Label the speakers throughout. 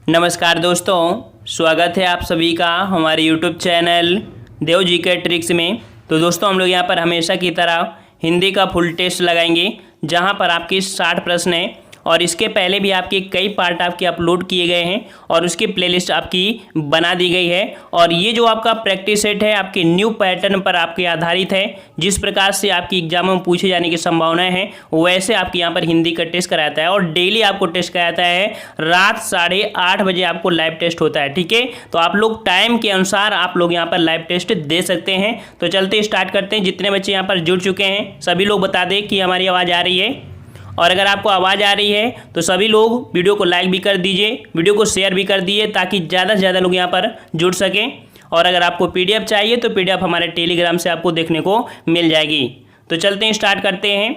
Speaker 1: नमस्कार दोस्तों, स्वागत है आप सभी का हमारे यूट्यूब चैनल देव जी के ट्रिक्स में। तो दोस्तों हम लोग यहाँ पर हमेशा की तरह हिंदी का फुल टेस्ट लगाएंगे, जहाँ पर आपके 60 प्रश्न हैं और इसके पहले भी आपके कई पार्ट आपके अपलोड किए गए हैं और उसकी प्लेलिस्ट आपकी बना दी गई है। और ये जो आपका प्रैक्टिस सेट है आपके न्यू पैटर्न पर आपके आधारित है। जिस प्रकार से आपकी एग्जामों में पूछे जाने की संभावनाएं हैं वैसे आपके यहाँ पर हिंदी का टेस्ट कराता है और डेली आपको टेस्ट कराता है। रात 8:30 बजे आपको लाइव टेस्ट होता है, ठीक है। तो आप लोग टाइम के अनुसार आप लोग यहाँ पर लाइव टेस्ट दे सकते हैं। तो चलते स्टार्ट करते हैं। जितने बच्चे यहाँ पर जुड़ चुके हैं सभी लोग बता दें कि हमारी आवाज़ आ रही है, और अगर आपको आवाज़ आ रही है तो सभी लोग वीडियो को लाइक भी कर दीजिए, वीडियो को शेयर भी कर दीजिए ताकि ज़्यादा से ज़्यादा लोग यहाँ पर जुड़ सकें। और अगर आपको पीडीएफ चाहिए तो पीडीएफ हमारे टेलीग्राम से आपको देखने को मिल जाएगी। तो चलते हैं, स्टार्ट करते हैं।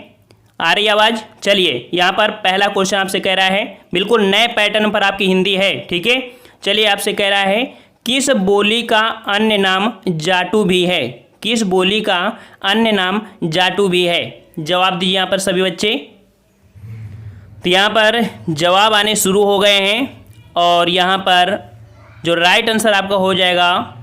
Speaker 1: आ रही आवाज़? चलिए, यहाँ पर पहला क्वेश्चन आपसे कह रहा है, बिल्कुल नए पैटर्न पर आपकी हिंदी है, ठीक है। चलिए, आपसे कह रहा है किस बोली का अन्य नाम जाटू भी है? किस बोली का अन्य नाम जाटू भी है? जवाब दीजिए यहाँ पर सभी बच्चे। तो यहाँ पर जवाब आने शुरू हो गए हैं और यहाँ पर जो राइट आंसर आपका हो जाएगा,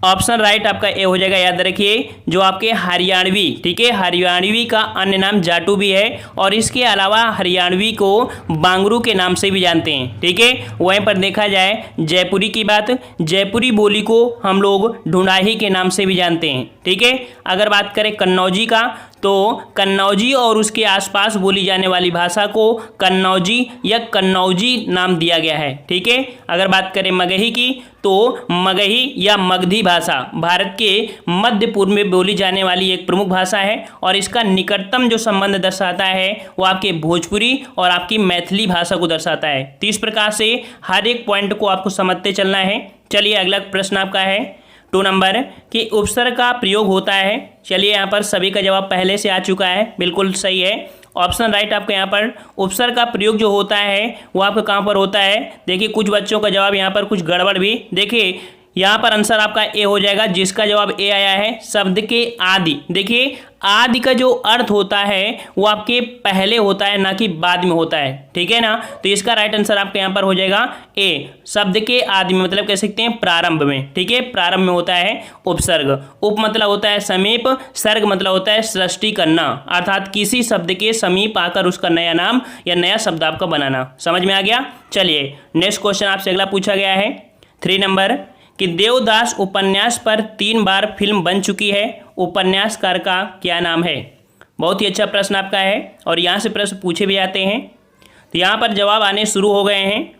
Speaker 1: ऑप्शन राइट आपका ए हो जाएगा। याद रखिए, जो आपके हरियाणवी, ठीक है, हरियाणवी का अन्य नाम जाटू भी है और इसके अलावा हरियाणवी को बांगरू के नाम से भी जानते हैं, ठीक है। वहीं पर देखा जाए जयपुरी की बात, जयपुरी बोली को हम लोग ढूंढाही के नाम से भी जानते हैं, ठीक है। अगर बात करें कन्नौजी का, तो कन्नौजी और उसके आसपास बोली जाने वाली भाषा को कन्नौजी या कन्नौजी नाम दिया गया है, ठीक है। अगर बात करें मगही की, तो मगही या मगधी भाषा भारत के मध्य पूर्व में बोली जाने वाली एक प्रमुख भाषा है और इसका निकटतम जो संबंध दर्शाता है वो आपके भोजपुरी और आपकी मैथिली भाषा को दर्शाता है। तो इस प्रकार से हर एक पॉइंट को आपको समझते चलना है। चलिए, अगला प्रश्न आपका है 2 नंबर कि उपसर्ग का प्रयोग होता है। चलिए, यहाँ पर सभी का जवाब पहले से आ चुका है, बिल्कुल सही है। ऑप्शन राइट आपका यहाँ पर उपसर्ग का प्रयोग जो होता है वो आपका कहाँ पर होता है? देखिए, कुछ बच्चों का जवाब यहाँ पर कुछ गड़बड़ भी। देखिए, यहाँ पर आंसर आपका ए हो जाएगा। जिसका जवाब ए आया है, शब्द के आदि। देखिए, आदि का जो अर्थ होता है वो आपके पहले होता है, ना कि बाद में होता है, ठीक है ना। तो इसका राइट आंसर आपके यहाँ पर हो जाएगा ए, शब्द के आदि में, मतलब कह सकते हैं प्रारंभ में, ठीक है। प्रारंभ में होता है उपसर्ग। उप मतलब होता है समीप, सर्ग मतलब होता है सृष्टि करना, अर्थात किसी शब्द के समीप आकर उसका नया नाम या नया शब्द आपका बनाना। समझ में आ गया? चलिए, नेक्स्ट क्वेश्चन आपसे अगला पूछा गया है 3 नंबर कि देवदास उपन्यास पर 3 बार फिल्म बन चुकी है, उपन्यासकार का क्या नाम है? बहुत ही अच्छा प्रश्न आपका है और यहाँ से प्रश्न पूछे भी जाते हैं। तो यहाँ पर जवाब आने शुरू हो गए हैं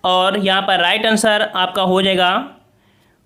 Speaker 1: और यहाँ पर राइट आंसर आपका हो जाएगा,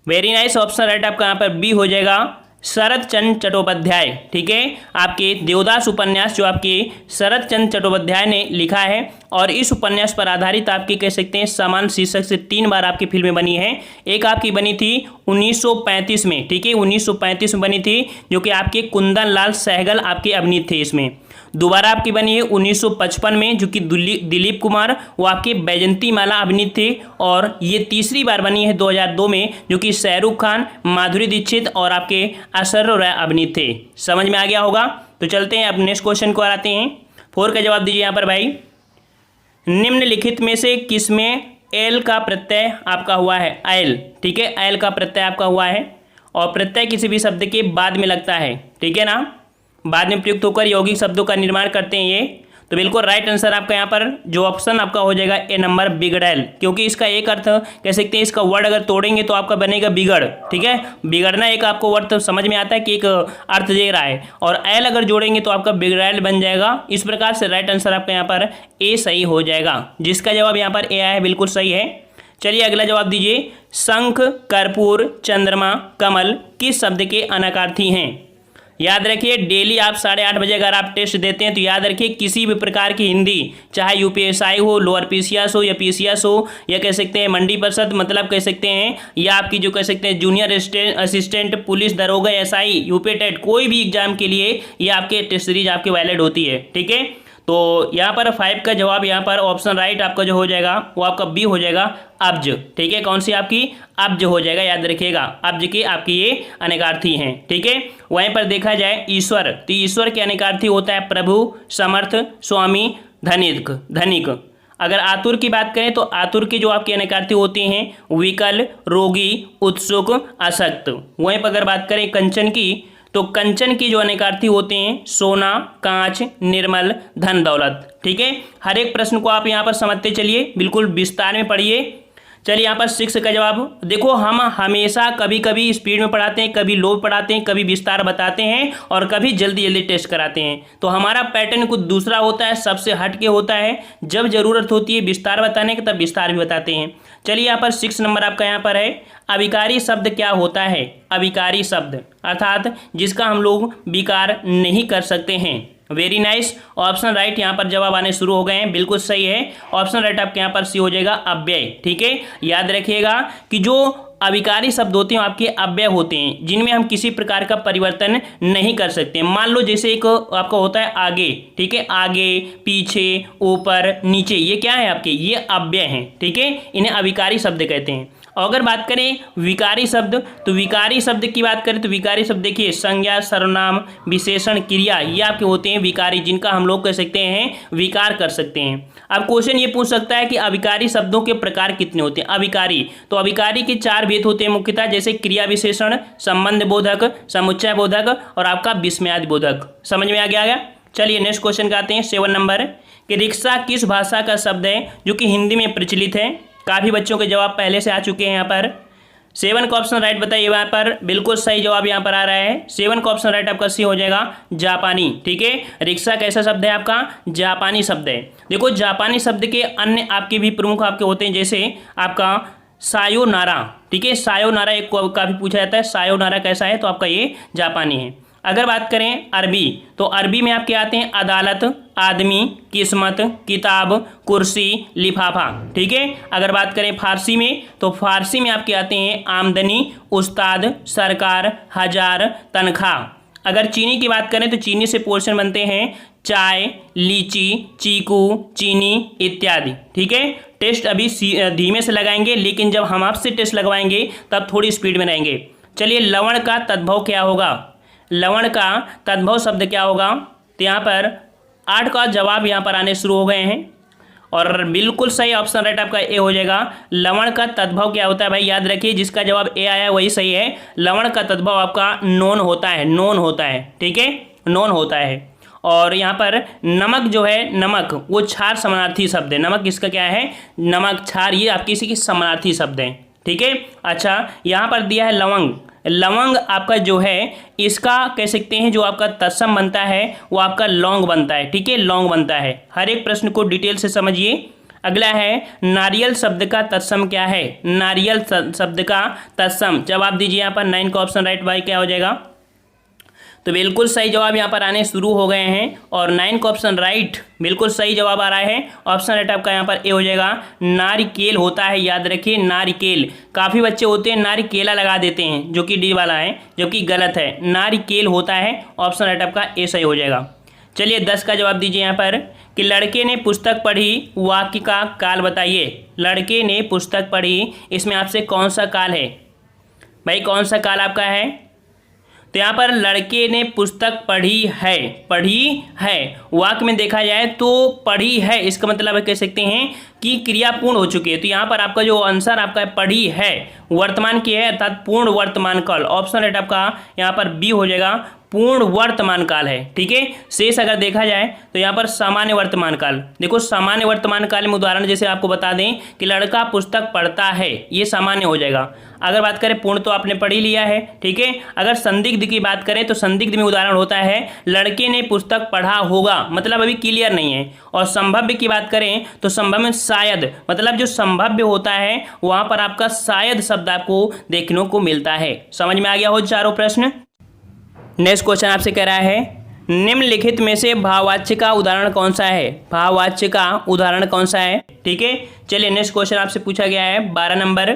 Speaker 1: वेरी नाइस, ऑप्शन राइट आपका यहाँ पर बी हो जाएगा, शरत चंद्र चट्टोपाध्याय, ठीक है। आपके देवदास उपन्यास जो आपके शरत चंद्र चट्टोपाध्याय ने लिखा है और इस उपन्यास पर आधारित आपके कह सकते हैं समान शीर्षक से 3 बार आपकी फिल्में बनी हैं। एक आपकी बनी थी 1935 में, ठीक है, 1935 में बनी थी, जो कि आपके कुंदन लाल सहगल आपके अभिनीत थे इसमें। दोबारा आपकी बनी है 1955 में, जो कि दिलीप कुमार वो आपके बैजंती माला अभिनीत थे। और ये तीसरी बार बनी है 2002 में, जो कि शाहरुख खान, माधुरी दीक्षित और आपके ऐश्वर्या राय अभिनीत थे। समझ में आ गया होगा? तो चलते हैं अब नेक्स्ट क्वेश्चन को आते हैं। 4 का जवाब दीजिए यहाँ पर भाई। निम्नलिखित में से किसमें एल का प्रत्यय आपका हुआ है? एल, ठीक है, एल का प्रत्यय आपका हुआ है और प्रत्यय किसी भी शब्द के बाद में लगता है, ठीक है ना। बाद में प्रयुक्त होकर यौगिक शब्दों का निर्माण करते हैं ये। तो बिल्कुल राइट आंसर आपका यहाँ पर जो ऑप्शन आपका हो जाएगा ए नंबर, बिगड़ैल, क्योंकि इसका एक अर्थ कह सकते हैं, इसका वर्ड अगर तोड़ेंगे तो आपका बनेगा बिगड़, ठीक है। बिगड़ना एक आपको वर्ड तो समझ में आता है कि एक अर्थ दे रहा है, और एल अगर जोड़ेंगे तो आपका बिगड़ैल बन जाएगा। इस प्रकार से राइट आंसर आपका यहाँ पर ए सही हो जाएगा। जिसका जवाब यहाँ पर ए आया है, बिल्कुल सही है। चलिए, अगला जवाब दीजिए। शंख, कर्पूर, चंद्रमा, कमल किस शब्द के अनाकार्थी हैं? याद रखिए, डेली आप 8:30 बजे अगर आप टेस्ट देते हैं तो याद रखिए, किसी भी प्रकार की हिंदी, चाहे यूपीएसआई हो, लोअर पीसीएस हो या पीसीएस हो, या कह सकते हैं मंडी परिषद, मतलब कह सकते हैं, या आपकी जो कह सकते हैं जूनियर असिस्टेंट पुलिस दरोगा एसआई यूपी टेट, कोई भी एग्जाम के लिए ये आपके टेस्ट सीरीज आपके वैलिड होती है, ठीक है। तो यहाँ पर 5 का जवाब यहाँ पर ऑप्शन राइट आपका जो हो जाएगा वो आपका बी हो जाएगा, अब्ज, ठीक है। कौन सी आपकी? अब्ज हो जाएगा, याद रखिएगा, अब्ज के आपकी ये अनेकार्थी हैं, ठीक है। वहीं पर देखा जाए ईश्वर, तो ईश्वर के अनेकार्थी होता है प्रभु, समर्थ, स्वामी, धनिक। अगर आतुर की बात करें तो आतुर के जो आपके अनेकार्थी होते हैं विकल, रोगी, उत्सुक, आसक्त। वहीं पर अगर बात करें कंचन की तो कंचन की जो अनेकार्थी होते हैं सोना, कांच, निर्मल, धन दौलत। ठीक है, हर एक प्रश्न को आप यहाँ पर समझते चलिए, बिल्कुल विस्तार में पढ़िए। चलिए यहाँ पर 6 का जवाब देखो, हम हमेशा कभी कभी स्पीड में पढ़ाते हैं, कभी लो पढ़ाते हैं, कभी विस्तार बताते हैं और कभी जल्दी जल्दी टेस्ट कराते हैं। तो हमारा पैटर्न कुछ दूसरा होता है, सबसे हट के होता है। जब जरूरत होती है विस्तार बताने की तब विस्तार भी बताते हैं। चलिए यहाँ पर 6 नंबर आपका यहाँ पर है, अविकारी शब्द क्या होता है? अविकारी शब्द अर्थात जिसका हम लोग विकार नहीं कर सकते हैं। वेरी नाइस, ऑप्शन राइट यहाँ पर जवाब आने शुरू हो गए हैं, बिल्कुल सही है। ऑप्शन राइट आपके यहाँ पर सी हो जाएगा, अव्यय। ठीक है, याद रखिएगा कि जो अविकारी शब्द होते हैं आपके अव्यय होते हैं, जिनमें हम किसी प्रकार का परिवर्तन नहीं कर सकते। मान लो जैसे एक आपका होता है आगे, ठीक है, आगे, पीछे, ऊपर, नीचे, ये क्या है आपके? ये अव्यय हैं। ठीक है, इन्हें अविकारी शब्द कहते हैं। और अगर बात करें विकारी शब्द, तो विकारी शब्द की बात करें तो विकारी शब्द देखिए संज्ञा, सर्वनाम, विशेषण, क्रिया, ये आपके होते हैं विकारी, जिनका हम लोग कह सकते हैं विकार कर सकते हैं। अब क्वेश्चन ये पूछ सकता है कि अविकारी शब्दों के प्रकार कितने होते हैं? अविकारी, तो अविकारी के 4 भेद होते हैं मुख्यतः, जैसे क्रिया विशेषण, संबंध बोधक, समुच्चय बोधक और आपका विस्मयादि बोधक। समझ में आ गया? चलिए नेक्स्ट क्वेश्चन का आते हैं 7 नंबर, कि रिक्शा किस भाषा का शब्द है जो कि हिंदी में प्रचलित है? काफ़ी बच्चों के जवाब पहले से आ चुके हैं यहाँ पर। 7 का ऑप्शन राइट बताइए, यहाँ पर बिल्कुल सही जवाब यहाँ पर आ रहा है। 7 का ऑप्शन राइट आपका सी हो जाएगा, जापानी। ठीक है, रिक्शा कैसा शब्द है आपका? जापानी शब्द है। देखो जापानी शब्द के अन्य आपके भी प्रमुख आपके होते हैं, जैसे आपका सायोनारा। ठीक है, सायोनारा एक काफ़ी पूछा जाता है, सायोनारा कैसा है? तो आपका ये जापानी है। अगर बात करें अरबी, तो अरबी में आपके आते हैं अदालत, आदमी, किस्मत, किताब, कुर्सी, लिफाफा। ठीक है, अगर बात करें फारसी में, तो फारसी में आपके आते हैं आमदनी, उस्ताद, सरकार, हजार, तनख्वाह। अगर चीनी की बात करें तो चीनी से पोर्शन बनते हैं चाय, लीची, चीकू, चीनी इत्यादि। ठीक है, टेस्ट अभी धीमे से लगाएंगे, लेकिन जब हम आपसे टेस्ट लगवाएंगे तब थोड़ी स्पीड में रहेंगे। चलिए, लवण का तद्भव क्या होगा? लवण का तद्भव शब्द क्या होगा? तो यहाँ पर 8 का जवाब यहाँ पर आने शुरू हो गए हैं और बिल्कुल सही ऑप्शन राइट आपका ए हो जाएगा। लवण का तद्भव क्या होता है भाई? याद रखिए, जिसका जवाब ए आया वही सही है। लवण का तद्भव आपका नोन होता है, नोन होता है। ठीक है, नोन होता है। और यहाँ पर नमक जो है, नमक वो क्षार समानार्थी शब्द है। नमक इसका क्या है? नमक, क्षार, ये आपकी इसी की समानार्थी शब्द है। ठीक है, अच्छा यहाँ पर दिया है लवंग। लवंग आपका जो है इसका कह सकते हैं जो आपका तत्सम बनता है वो आपका लौंग बनता है। ठीक है, लौंग बनता है। हर एक प्रश्न को डिटेल से समझिए। अगला है नारियल शब्द का तत्सम क्या है? नारियल शब्द का तत्सम जवाब दीजिए यहाँ पर। 9 का ऑप्शन राइट बाई क्या हो जाएगा? तो बिल्कुल सही जवाब यहाँ पर आने शुरू हो गए हैं और 9 का ऑप्शन राइट बिल्कुल सही जवाब आ रहा है। ऑप्शन राइट आपका यहाँ पर ए हो जाएगा, नारिकेल होता है। याद रखिए, नारिकेल। काफ़ी बच्चे होते हैं नारिकेला लगा देते हैं, जो कि डी वाला है, जो कि गलत है। नारिकेल होता है। ऑप्शन राइट आपका ए सही हो जाएगा। चलिए 10 का जवाब दीजिए यहाँ पर, कि लड़के ने पुस्तक पढ़ी, वाक्य का काल बताइए। लड़के ने पुस्तक पढ़ी, इसमें आपसे कौन सा काल है भाई? कौन सा काल आपका है? तो यहाँ पर लड़के ने पुस्तक पढ़ी है, पढ़ी है। वाक्य में देखा जाए तो पढ़ी है, इसका मतलब कह सकते हैं कि क्रिया पूर्ण हो चुकी है। तो यहाँ पर आपका जो आंसर आपका है पढ़ी है, वर्तमान की है, अर्थात पूर्ण वर्तमान काल। ऑप्शन राइट आपका यहाँ पर बी हो जाएगा, पूर्ण वर्तमान काल है। ठीक है, शेष अगर देखा जाए तो यहाँ पर सामान्य वर्तमान काल। देखो सामान्य वर्तमान काल में उदाहरण जैसे आपको बता दें कि लड़का पुस्तक पढ़ता है, ये सामान्य हो जाएगा। अगर बात करें पूर्ण तो आपने पढ़ ही लिया है। ठीक है, अगर संदिग्ध की बात करें तो संदिग्ध में उदाहरण होता है लड़के ने पुस्तक पढ़ा होगा, मतलब अभी क्लियर नहीं है। और संभव्य की बात करें तो संभव में शायद, मतलब जो संभव्य होता है वहां पर आपका शायद शब्द आपको देखने को मिलता है। समझ में आ गया हो चारों प्रश्न? नेक्स्ट क्वेश्चन आपसे कह रहा है, निम्नलिखित में से भाववाच्य का उदाहरण कौन सा है? भाववाच्य का उदाहरण कौन सा है? ठीक है, चलिए नेक्स्ट क्वेश्चन आपसे पूछा गया है 12 नंबर,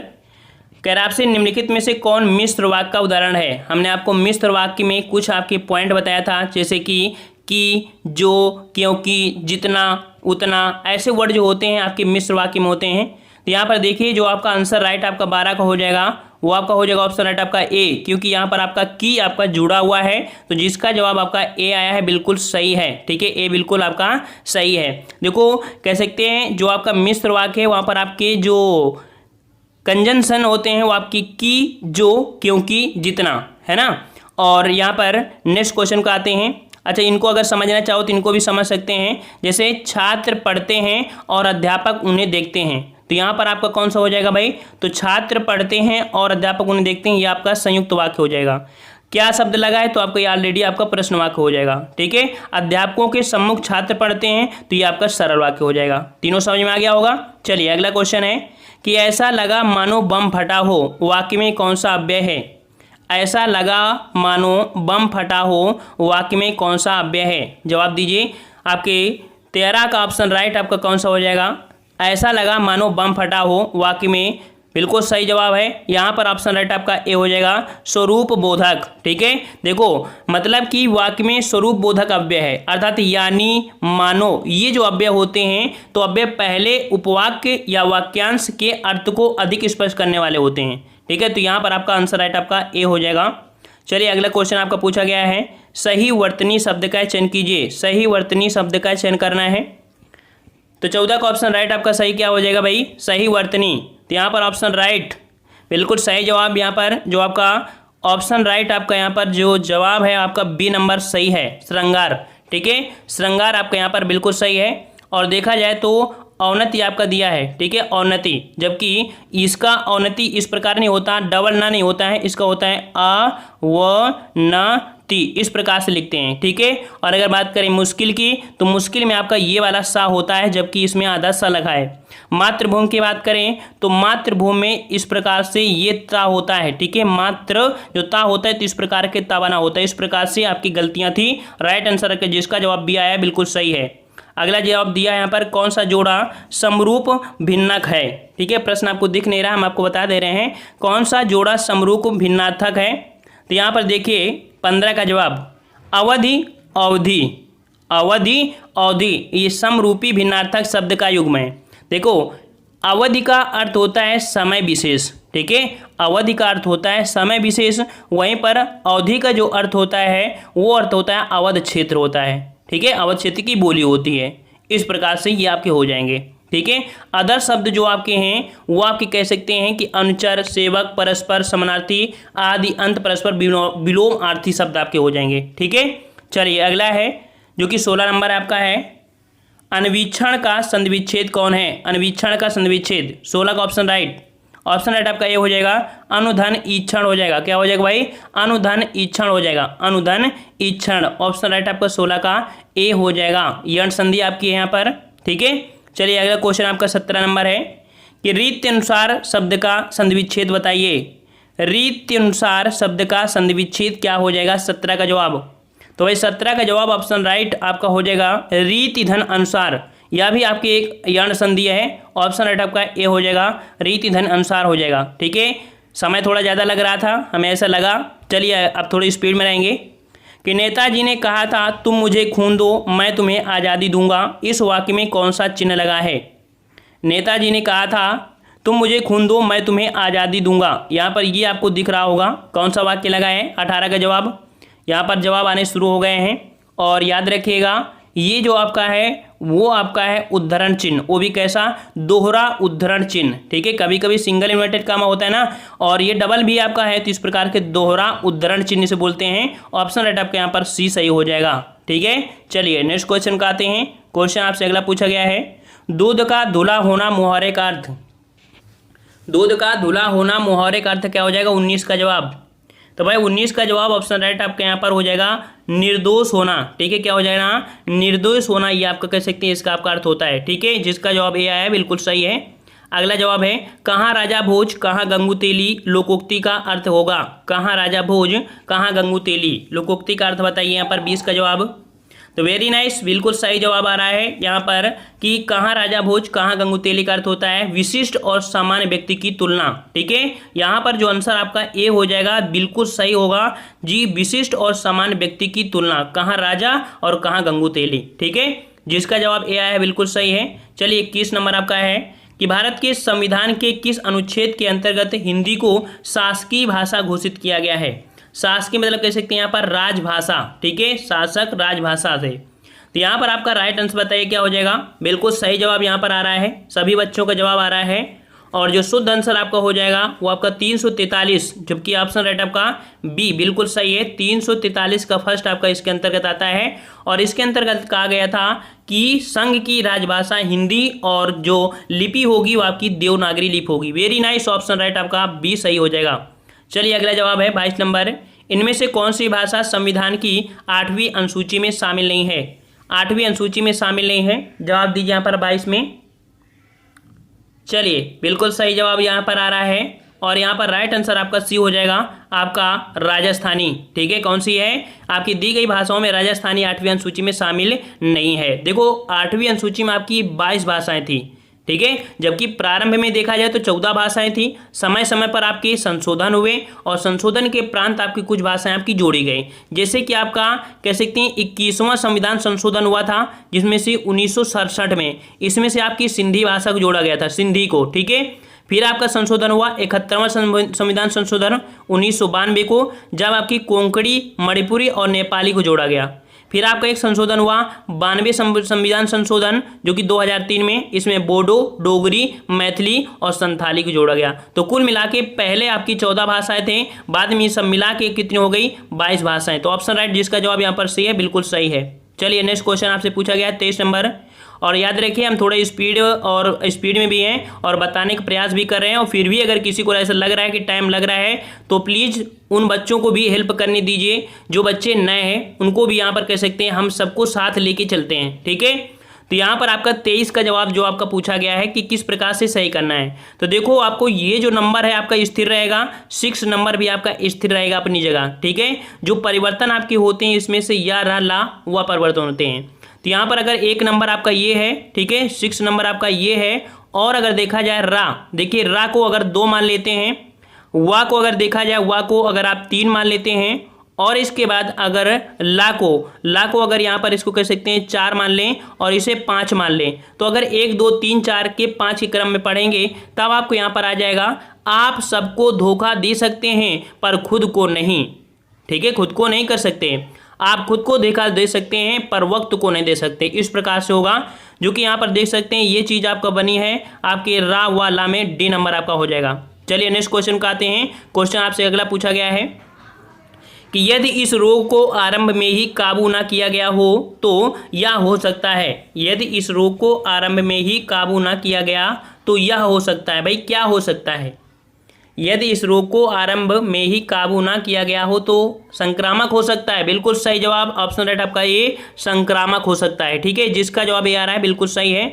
Speaker 1: कह रहा आपसे निम्नलिखित में से कौन मिश्र वाक्य का उदाहरण है? हमने आपको मिश्र वाक्य में कुछ आपके पॉइंट बताया था, जैसे कि, जो, क्योंकि, जितना, उतना, ऐसे वर्ड जो होते हैं आपके मिश्र वाक्य में होते हैं। तो यहाँ पर देखिए जो आपका आंसर राइट आपका 12 का हो जाएगा, वो आपका हो जाएगा ऑप्शन राइट आपका ए, क्योंकि यहाँ पर आपका की आपका जुड़ा हुआ है, तो जिसका जवाब आपका ए आया है बिल्कुल सही है। ठीक है, ए बिल्कुल आपका सही है। देखो कह सकते हैं जो आपका मिश्र वाक्य है वहाँ पर आपके जो कंजंक्शन होते हैं वो आपकी की, जो, क्योंकि, जितना, है ना। और यहाँ पर नेक्स्ट क्वेश्चन को आते हैं। अच्छा, इनको अगर समझना चाहो तो इनको भी समझ सकते हैं। जैसे छात्र पढ़ते हैं और अध्यापक उन्हें देखते हैं, तो यहाँ पर आपका कौन सा हो जाएगा भाई, तो छात्र पढ़ते हैं और अध्यापक उन्हें देखते हैं, ये आपका संयुक्त वाक्य हो जाएगा। क्या शब्द लगा है, तो आपको ये ऑलरेडी आपका प्रश्न वाक्य हो जाएगा। ठीक है, अध्यापकों के सम्मुख छात्र पढ़ते हैं, तो ये आपका सरल वाक्य हो जाएगा। तीनों समझ में आ गया होगा। चलिए अगला क्वेश्चन है कि ऐसा लगा मानो बम फटा हो, वाक्य में कौन सा अव्यय है। ऐसा लगा मानो बम फटा हो, वाक्य में कौन सा अव्यय है। जवाब दीजिए। आपके 13 का ऑप्शन राइट आपका कौन सा हो जाएगा, ऐसा लगा मानो बम फटा हो, वाक्य में बिल्कुल सही जवाब है। यहाँ पर ऑप्शन राइट आपका ए हो जाएगा, स्वरूप बोधक। ठीक है, देखो मतलब कि वाक्य में स्वरूप बोधक अव्यय है, अर्थात यानी, मानो, ये जो अव्यय होते हैं तो अव्यय पहले उपवाक्य या वाक्यांश के अर्थ को अधिक स्पष्ट करने वाले होते हैं। ठीक है, तो यहाँ पर आपका आंसर राइट आपका ए हो जाएगा। चलिए अगला क्वेश्चन आपका पूछा गया है, सही वर्तनी शब्द का चयन कीजिए। सही वर्तनी शब्द का चयन करना है, तो 14 का ऑप्शन राइट आपका सही क्या हो जाएगा भाई, सही वर्तनी। तो यहाँ पर ऑप्शन राइट बिल्कुल सही जवाब, यहाँ पर जो आपका ऑप्शन राइट आपका यहाँ पर जो जवाब है आपका बी नंबर सही है, श्रृंगार। ठीक है, श्रृंगार आपका यहाँ पर बिल्कुल सही है। और देखा जाए तो औन्नति आपका दिया है। ठीक है, औन्नति, जबकि इसका औन्नति इस प्रकार नहीं होता, डबल ना नहीं होता है, इसका होता है अ व न ती, इस प्रकार से लिखते हैं। ठीक है, और अगर बात करें मुश्किल की, तो मुश्किल में आपका ये वाला सा होता है, जबकि इसमें आधा सा लगा है। मातृभूमि की बात करें तो मातृभूमि में इस प्रकार से ये ता होता है। ठीक है, मात्र जो ता होता है तो इस प्रकार के ता बना होता है। इस प्रकार से आपकी गलतियां थी। राइट आंसर है जिसका जवाब भी आया बिल्कुल सही है। अगला जवाब दिया यहाँ पर, कौन सा जोड़ा समरूप भिन्नक है। ठीक है, प्रश्न आपको दिख नहीं रहा, हम आपको बता दे रहे हैं कौन सा जोड़ा समरूप भिन्नार्थक है। तो यहाँ पर देखिए 15 का जवाब अवधि अवधि अवधि अवधि, ये समरूपी भिन्नार्थक शब्द का युग्म है। देखो अवधि का अर्थ होता है समय विशेष। ठीक है, अवधि का अर्थ होता है समय विशेष, वहीं पर अवधि का जो अर्थ होता है वो अर्थ होता है अवध क्षेत्र होता है। ठीक है, अवध क्षेत्र की बोली होती है। इस प्रकार से ये आपके हो जाएंगे। ठीक है, अदर शब्द जो आपके हैं वो आपके कह सकते हैं कि अनुचर, सेवक, परस्पर, समानार्थी आदि, अंत, परस्पर, विलोमार्थी शब्द आपके हो जाएंगे। ठीक है, चलिए अगला है जो कि 16 नंबर आपका है, अन्वीक्षण का संधिविच्छेद कौन है। अन्वीक्षण का संधिविच्छेद 16 का ऑप्शन राइट, ऑप्शन राइट आपका ये हो जाएगा अनुधन ईक्षण हो जाएगा। क्या हो जाएगा भाई, अनुधन ईक्षण हो जाएगा, अनुधन ईक्षण। ऑप्शन राइट आपका 16 का ए हो जाएगा, यण संधि आपकी है यहाँ पर। ठीक है, चलिए अगला क्वेश्चन आपका 17 नंबर है कि रीति अनुसार शब्द का संधिविच्छेद बताइए। रीति अनुसार शब्द का संधिविच्छेद क्या हो जाएगा 17 का जवाब, तो भाई 17 का जवाब ऑप्शन राइट आपका हो जाएगा रीति धन अनुसार। यह भी आपकी एक यण संधि है। ऑप्शन राइट आपका ए हो जाएगा, रीति धन अनुसार हो जाएगा। ठीक है, समय थोड़ा ज़्यादा लग रहा था, हमें ऐसा लगा। चलिए अब थोड़ी स्पीड में रहेंगे कि नेताजी ने कहा था तुम मुझे खून दो मैं तुम्हें आज़ादी दूंगा, इस वाक्य में कौन सा चिन्ह लगा है। नेताजी ने कहा था तुम मुझे खून दो मैं तुम्हें आज़ादी दूंगा, यहाँ पर ये आपको दिख रहा होगा कौन सा वाक्य लगा है। 18 का जवाब, यहाँ पर जवाब आने शुरू हो गए हैं। और याद रखिएगा ये जो आपका है वो आपका है उद्धरण चिन्ह, वो भी कैसा, दोहरा उद्धरण चिन्ह। ठीक है, कभी कभी सिंगल इन्वर्टेड कामा होता है ना, और ये डबल भी आपका है, तो इस प्रकार के दोहरा उद्धरण चिन्ह से बोलते हैं। ऑप्शन राइट आपके यहाँ पर सी सही हो जाएगा। ठीक है, चलिए नेक्स्ट क्वेश्चन का आते हैं। क्वेश्चन आपसे अगला पूछा गया है, दूध का धुला होना मुहावरे का अर्थ। दूध का धुला होना मुहावरे का अर्थ क्या हो जाएगा 19 का जवाब, तो भाई 19 का जवाब ऑप्शन राइट आपके यहाँ पर हो जाएगा निर्दोष होना। ठीक है, क्या हो जाएगा ना, निर्दोष होना, ये आपका कह सकते हैं इसका आपका अर्थ होता है। ठीक है, जिसका जवाब ए आया है बिल्कुल सही है। अगला जवाब है कहाँ राजा भोज कहाँ गंगू तेली, लोकोक्ति का अर्थ होगा। कहाँ राजा भोज कहाँ गंगू तेली, लोकोक्ति का अर्थ बताइए यहाँ पर 20 का जवाब। तो वेरी नाइस, बिल्कुल सही जवाब आ रहा है यहाँ पर कि कहाँ राजा भोज कहाँ गंगू तेली का अर्थ होता है विशिष्ट और सामान्य व्यक्ति की तुलना। ठीक है, यहाँ पर जो आंसर आपका ए हो जाएगा बिल्कुल सही होगा जी, विशिष्ट और सामान्य व्यक्ति की तुलना, कहाँ राजा और कहाँ गंगू तेली। ठीक है, जिसका जवाब ए आया है बिल्कुल सही है। चलिए 21 नंबर आपका है कि भारत के संविधान के किस अनुच्छेद के अंतर्गत हिंदी को शासकीय भाषा घोषित किया गया है। शासकीय मतलब कह सकते हैं यहाँ पर राजभाषा, ठीक है, शासक राजभाषा से। तो यहाँ पर आपका राइट आंसर बताइए क्या हो जाएगा। बिल्कुल सही जवाब यहाँ पर आ रहा है, सभी बच्चों का जवाब आ रहा है। और जो शुद्ध आंसर आपका हो जाएगा वो आपका 343, जबकि ऑप्शन राइट आपका बी बिल्कुल सही है। 343 का फर्स्ट आपका इसके अंतर्गत आता है। और इसके अंतर्गत कहा गया था कि संघ की राजभाषा हिंदी और जो लिपि होगी वो आपकी देवनागरी लिपि होगी। वेरी नाइस, ऑप्शन राइट आपका बी सही हो जाएगा। चलिए अगला जवाब है 22 नंबर। इनमें से कौन सी भाषा संविधान की 8वीं अनुसूची में शामिल नहीं है। 8वीं अनुसूची में शामिल नहीं है, जवाब दीजिए यहाँ पर 22 में। चलिए बिल्कुल सही जवाब यहाँ पर आ रहा है। और यहाँ पर राइट आंसर आपका सी हो जाएगा आपका राजस्थानी, ठीक है। कौन सी है, आपकी दी गई भाषाओं में राजस्थानी 8वीं अनुसूची में शामिल नहीं है। देखो 8वीं अनुसूची में आपकी 22 भाषाएं थी, ठीक है, जबकि प्रारंभ में देखा जाए तो 14 भाषाएं थी। समय समय पर आपके संशोधन हुए और संशोधन के प्रांत आपकी कुछ भाषाएं आपकी जोड़ी गई। जैसे कि आपका कह सकते हैं 21वां संविधान संशोधन हुआ था, जिसमें से 1967 में इसमें से आपकी सिंधी भाषा को जोड़ा गया था, सिंधी को, ठीक है। फिर आपका संशोधन हुआ 71वां संविधान संशोधन 1992 को, जब आपकी कोंकणी, मणिपुरी और नेपाली को जोड़ा गया। फिर आपका एक संशोधन हुआ 92 संविधान संशोधन, जो कि 2003 में, इसमें बोडो, डोगरी, मैथिली और संथाली को जोड़ा गया। तो कुल मिला के पहले आपकी 14 भाषाएं थे, बाद में सब मिला के कितनी हो गई, 22 भाषाएं। तो ऑप्शन राइट जिसका जवाब यहाँ पर सही है, बिल्कुल सही है। चलिए नेक्स्ट क्वेश्चन आपसे पूछा गया है 23 नंबर। और याद रखिए हम थोड़ा स्पीड में भी हैं और बताने का प्रयास भी कर रहे हैं। और फिर भी अगर किसी को ऐसा लग रहा है कि टाइम लग रहा है तो प्लीज़ उन बच्चों को भी हेल्प करने दीजिए जो बच्चे नए हैं, उनको भी यहाँ पर कह सकते हैं हम सबको साथ लेके चलते हैं, ठीक है। तो यहाँ पर आपका 23 का जवाब जो आपका पूछा गया है कि किस प्रकार से सही करना है। तो देखो आपको ये जो नंबर है आपका स्थिर रहेगा, 6 नंबर भी आपका स्थिर रहेगा अपनी जगह, ठीक है। जो परिवर्तन आपके होते हैं इसमें से या, रा, ला वह परिवर्तन होते हैं। तो यहाँ पर अगर 1 नंबर आपका ये है, ठीक है, 6 नंबर आपका ये है। और अगर देखा जाए रा, देखिए रा को अगर 2 मान लेते हैं, वा को अगर देखा जाए वा को अगर आप 3 मान लेते हैं, और इसके बाद अगर ला को अगर यहाँ पर इसको कह सकते हैं 4 मान लें और इसे 5 मान लें, तो अगर 1 2 3 4 के 5 के क्रम में पढ़ेंगे तब आपको यहाँ पर आ जाएगा आप सबको धोखा दे सकते हैं पर खुद को नहीं, ठीक है, खुद को नहीं कर सकते। आप खुद को धोखा दे सकते हैं पर वक्त को नहीं दे सकते, इस प्रकार से होगा। जो कि यहाँ पर देख सकते हैं ये चीज़ आपका बनी है आपके रा व ला में, डी नंबर आपका हो जाएगा। चलिए नेक्स्ट क्वेश्चन का आते हैं। क्वेश्चन आपसे अगला पूछा गया है कि यदि इस रोग को आरंभ में ही काबू ना किया गया हो तो यह हो सकता है। यदि इस रोग को आरंभ में ही काबू ना किया गया तो यह हो सकता है। भाई क्या हो सकता है, यदि इस रोग को आरंभ में ही काबू ना किया गया हो तो संक्रामक हो सकता है। बिल्कुल सही जवाब, ऑप्शन राइट आपका ये संक्रामक हो सकता है, ठीक है, जिसका जवाब ये आ रहा है बिल्कुल सही है।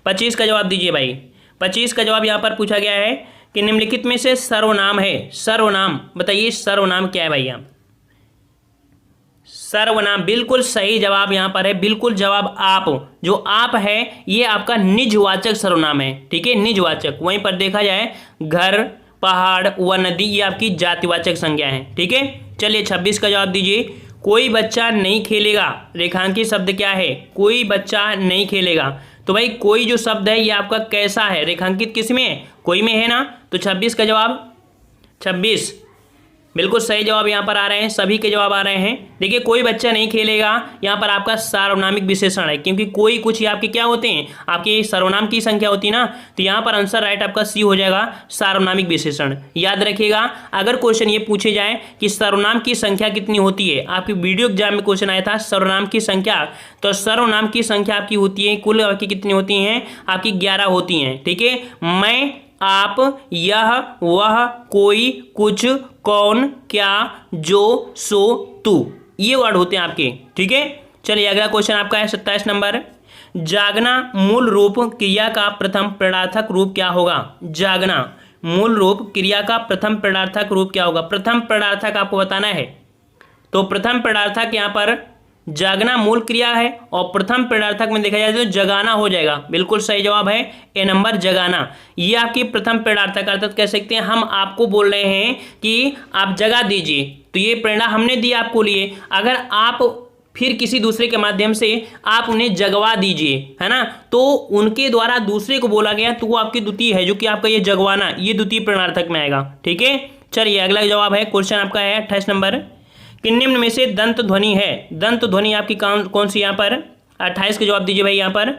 Speaker 1: 25 का जवाब दीजिए भाई। 25 का जवाब यहाँ पर पूछा गया है कि निम्नलिखित में से सर्वनाम है, सर्वनाम बताइए सर्वनाम क्या है भैया। सर्वनाम बिल्कुल सही जवाब यहाँ पर है, बिल्कुल जवाब आप। जो आप है ये आपका निजवाचक सर्वनाम है, ठीक है, निजवाचक। वहीं पर देखा जाए घर, पहाड़ व नदी ये आपकी जातिवाचक संज्ञा है, ठीक है। चलिए 26 का जवाब दीजिए। कोई बच्चा नहीं खेलेगा, रेखांकित शब्द क्या है, कोई बच्चा नहीं खेलेगा। तो भाई कोई जो शब्द है ये आपका कैसा है, रेखांकित किस में है, कोई में है ना। तो 26 का जवाब 26 बिल्कुल सही जवाब यहाँ पर आ रहे हैं, सभी के जवाब आ रहे हैं। देखिए कोई बच्चा नहीं खेलेगा यहाँ पर आपका सार्वनामिक विशेषण है, क्योंकि कोई कुछ ये आपके क्या होते हैं, आपके सर्वनाम की संख्या होती है ना। तो यहाँ पर आंसर राइट आपका सी हो जाएगा, सार्वनामिक विशेषण। याद रखिएगा अगर क्वेश्चन ये पूछे जाए कि सर्वनाम की संख्या कितनी होती है, आपकी वीडियो एग्जाम में क्वेश्चन आया था सर्वनाम की संख्या, तो सर्वनाम की संख्या आपकी होती है कुल आपकी कितनी होती हैं, आपकी 11 होती हैं, ठीक है। मैं, आप, यह, वह, कोई, कुछ, कौन, क्या, जो, सो, तू, ये वर्ड होते हैं आपके, ठीक है। चलिए अगला क्वेश्चन आपका है 27 नंबर। जागना मूल रूप क्रिया का प्रथम प्रणार्थक रूप क्या होगा। जागना मूल रूप क्रिया का प्रथम प्रणार्थक रूप क्या होगा। प्रथम प्रणार्थक आपको बताना है। तो प्रथम प्रणार्थक यहाँ पर जागना मूल क्रिया है और प्रथम प्रणार्थक में देखा जाए तो जगाना हो जाएगा। बिल्कुल सही जवाब है ए नंबर, जगाना। ये आपकी प्रथम प्रेरणार्थक अर्थात कह सकते हैं हम आपको बोल रहे हैं कि आप जगा दीजिए, तो ये प्रेरणा हमने दी आपको लिए। अगर आप फिर किसी दूसरे के माध्यम से आप उन्हें जगवा दीजिए, है ना, तो उनके द्वारा दूसरे को बोला गया तो वो आपकी द्वितीय है, जो कि आपका ये जगवाना, ये द्वितीय प्रणार्थक में आएगा। ठीक है, चलिए अगला जवाब है, क्वेश्चन आपका है 28 नंबर, कि निम्न में से दंत ध्वनि है, दंत ध्वनि आपकी कौन सी यहाँ पर, 28 का जवाब दीजिए भाई यहाँ पर।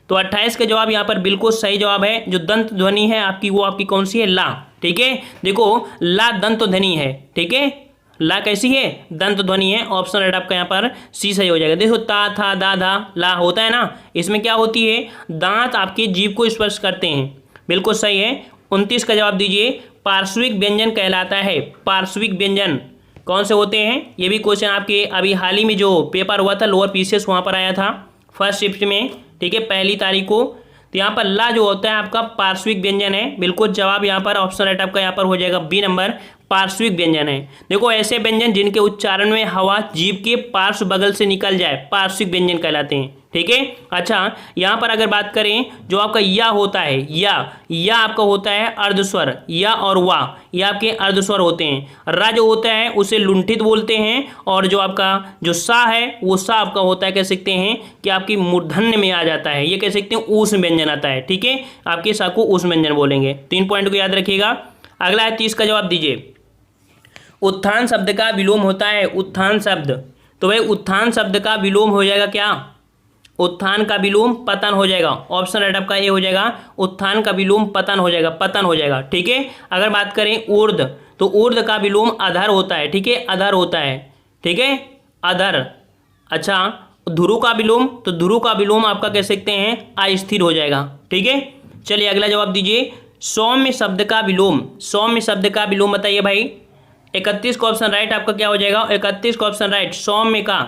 Speaker 1: तो 28 का जवाब यहाँ पर बिल्कुल सही जवाब है। जो दंत ध्वनि है आपकी, वो आपकी कौन सी है, ला। ठीक है, देखो ला दंत ध्वनि है। ठीक है, ला कैसी है, दंत ध्वनि है। ऑप्शन राइट आपका यहाँ पर सी सही हो जाएगा। देखो ता था दा धा ला होता है ना, इसमें क्या होती है, दांत आपके जीभ को स्पर्श करते हैं। बिल्कुल सही है। 29 का जवाब दीजिए, पार्श्विक व्यंजन कहलाता है। पार्श्विक व्यंजन कौन से होते हैं, ये भी क्वेश्चन आपके अभी हाल ही में जो पेपर हुआ था लोअर पीसीएस, वहाँ पर आया था फर्स्ट शिफ्ट में। ठीक है, 1 तारीख को। तो यहाँ पर ला जो होता है आपका पार्श्विक व्यंजन है। बिल्कुल जवाब यहाँ पर ऑप्शन राइट आपका यहाँ पर हो जाएगा बी नंबर, पार्श्विक व्यंजन है। देखो ऐसे व्यंजन जिनके उच्चारण में हवा जीभ के पार्श्व बगल से निकल जाए, पार्श्विक व्यंजन कहलाते हैं। ठीक है, अच्छा यहाँ पर अगर बात करें, जो आपका या होता है, या आपका होता है अर्धस्वर, या और वाह ये आपके अर्धस्वर होते हैं। रा जो होता है उसे लुंठित बोलते हैं, और जो आपका जो सा है वो सा आपका होता है, कह सकते हैं कि आपकी मूर्धन्य में आ जाता है, ये कह सकते हैं ऊष्म व्यंजन आता है। ठीक है, आपके सा को ऊष्म व्यंजन बोलेंगे। 3 पॉइंट को याद रखिएगा। अगला है 30 का जवाब दीजिए, उत्थान शब्द का विलोम होता है। उत्थान शब्द, तो भाई उत्थान शब्द का विलोम हो जाएगा क्या, उत्थान का विलोम पतन हो जाएगा। ऑप्शन राइट आपका ये हो जाएगा, उत्थान का विलोम पतन हो जाएगा, पतन हो जाएगा। ठीक है, अगर बात करें ऊर्ध्व, तो ऊर्ध्व का विलोम अधर होता है। ठीक है, अधर होता है। ठीक है, अधर। अच्छा ध्रुव का विलोम, तो ध्रुव का विलोम आपका कह सकते हैं अस्थिर हो जाएगा। ठीक है, चलिए अगला जवाब दीजिए, सौम्य शब्द का विलोम। सौम्य शब्द का विलोम बताइए भाई। 31 का ऑप्शन राइट आपका क्या हो जाएगा, 31 का ऑप्शन राइट, सौम्य का।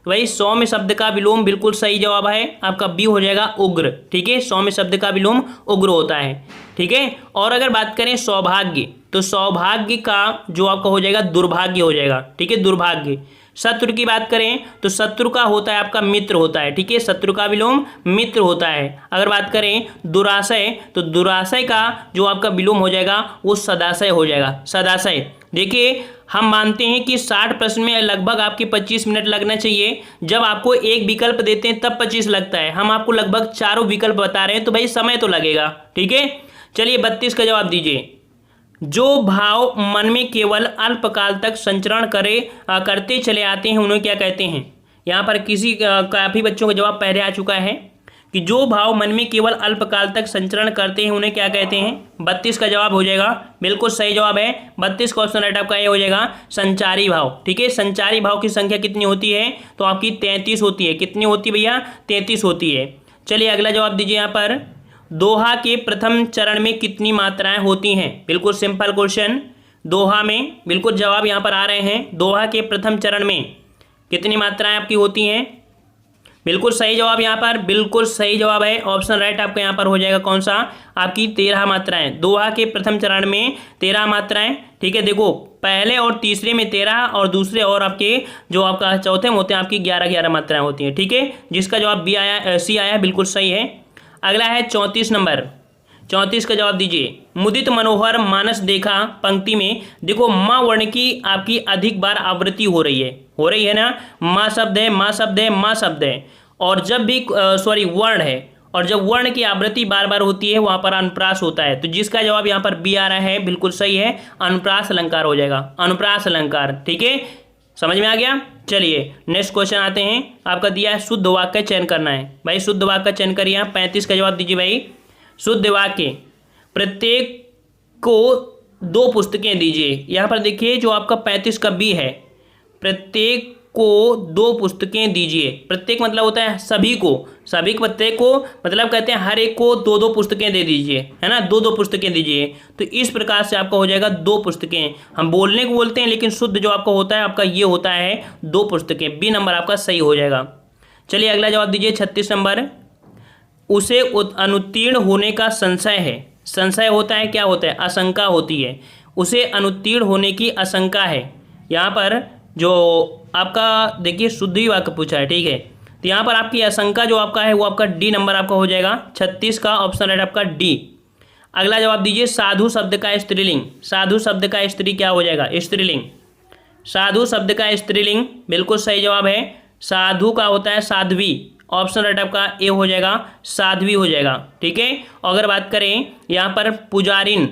Speaker 1: भाई सौम्य शब्द का विलोम बिल्कुल सही जवाब है आपका बी हो जाएगा, उग्र। ठीक है, सौम्य शब्द का विलोम उग्र होता है। ठीक है, और अगर बात करें सौभाग्य, तो सौभाग्य का जो आपका हो जाएगा दुर्भाग्य हो जाएगा। ठीक है, दुर्भाग्य। शत्रु की बात करें तो शत्रु का होता है आपका मित्र होता है। ठीक है, शत्रु का विलोम मित्र होता है। अगर बात करें दुराशय, तो दुराशय का जो आपका विलोम हो जाएगा वो सदाशय हो जाएगा, सदाशय। देखिए हम मानते हैं कि 60 प्रश्न में लगभग आपके 25 मिनट लगना चाहिए। जब आपको एक विकल्प देते हैं तब 25 लगता है, हम आपको लगभग चारों विकल्प बता रहे हैं, तो भाई समय तो लगेगा। ठीक है, चलिए 32 का जवाब दीजिए, जो भाव मन में केवल अल्पकाल तक संचरण करते चले आते हैं उन्हें क्या कहते हैं। यहाँ पर काफ़ी बच्चों का जवाब पहले आ चुका है कि जो भाव मन में केवल अल्पकाल तक संचरण करते हैं उन्हें क्या कहते हैं। 32 का जवाब हो जाएगा, बिल्कुल सही जवाब है 32 का ऑप्शन राइट आपका ये हो जाएगा, संचारी भाव। ठीक है, संचारी भाव की संख्या कितनी होती है, तो आपकी 33 होती है। कितनी होती है भैया, 33 होती है। चलिए अगला जवाब दीजिए, यहाँ पर दोहा के प्रथम चरण में कितनी मात्राएं होती हैं। बिल्कुल सिंपल क्वेश्चन, दोहा में बिल्कुल जवाब यहाँ पर आ रहे हैं। दोहा के प्रथम चरण में कितनी मात्राएं आपकी होती हैं, बिल्कुल सही जवाब यहाँ पर, बिल्कुल सही जवाब है। ऑप्शन राइट आपका यहाँ पर हो जाएगा कौन सा, आपकी 13 मात्राएं। दोहा के प्रथम चरण में 13 मात्राएं। ठीक है, देखो पहले और तीसरे में 13 और दूसरे और आपके जो आपका चौथे में होते हैं आपकी 11 मात्राएं होती हैं। ठीक है, जिसका जवाब बी आया, सी आया, बिल्कुल सही है। अगला है 34 नंबर, 34 का जवाब दीजिए, मुदित मनोहर मानस देखा पंक्ति में देखो माँ वर्ण की आपकी अधिक बार आवृत्ति हो रही है ना। माँ शब्द है, माँ शब्द है, माँ शब्द है, और जब भी वर्ण है, और जब वर्ण की आवृत्ति बार बार होती है वहाँ पर अनुप्रास होता है। तो जिसका जवाब यहाँ पर बी आ रहा है, बिल्कुल सही है, अनुप्रास अलंकार हो जाएगा, अनुप्रास अलंकार। ठीक है, समझ में आ गया। चलिए नेक्स्ट क्वेश्चन आते हैं, आपका दिया है शुद्ध वाक्य का चयन करना है। भाई शुद्ध वाक्य का चयन करिए। आप 35 का जवाब दीजिए भाई, शुद्ध वाक्य, प्रत्येक को 2 पुस्तकें दीजिए। यहाँ पर देखिए जो आपका 35 का बी है, प्रत्येक को 2 पुस्तकें दीजिए। प्रत्येक मतलब होता है सभी को, सभी प्रत्येक को मतलब कहते हैं हर एक को 2-2 पुस्तकें दे दीजिए, है ना, 2-2 पुस्तकें दीजिए। तो इस प्रकार से आपका हो जाएगा 2 पुस्तकें। हम बोलने को बोलते हैं लेकिन शुद्ध जो आपका होता है आपका ये होता है 2 पुस्तकें। बी नंबर आपका सही हो जाएगा। चलिए अगला जवाब दीजिए 36 नंबर, उसे अनुत्तीर्ण होने का संशय है। संशय होता है, क्या होता है, आशंका होती है। उसे अनुत्तीर्ण होने की आशंका है। यहाँ पर जो आपका देखिए शुद्धि वाक्य पूछा है। ठीक है, तो यहाँ पर आपकी आशंका जो आपका है वो आपका डी नंबर आपका हो जाएगा, 36 का ऑप्शन राइट आपका डी। अगला जवाब दीजिए, साधु शब्द का स्त्रीलिंग। साधु शब्द का स्त्री क्या हो जाएगा, स्त्रीलिंग। साधु शब्द का स्त्रीलिंग, बिल्कुल सही जवाब है, साधु का होता है साध्वी, ऑप्शन राइट आपका ए हो जाएगा, साध्वी हो जाएगा। ठीक है। अगर बात करें यहाँ पर पुजारिन,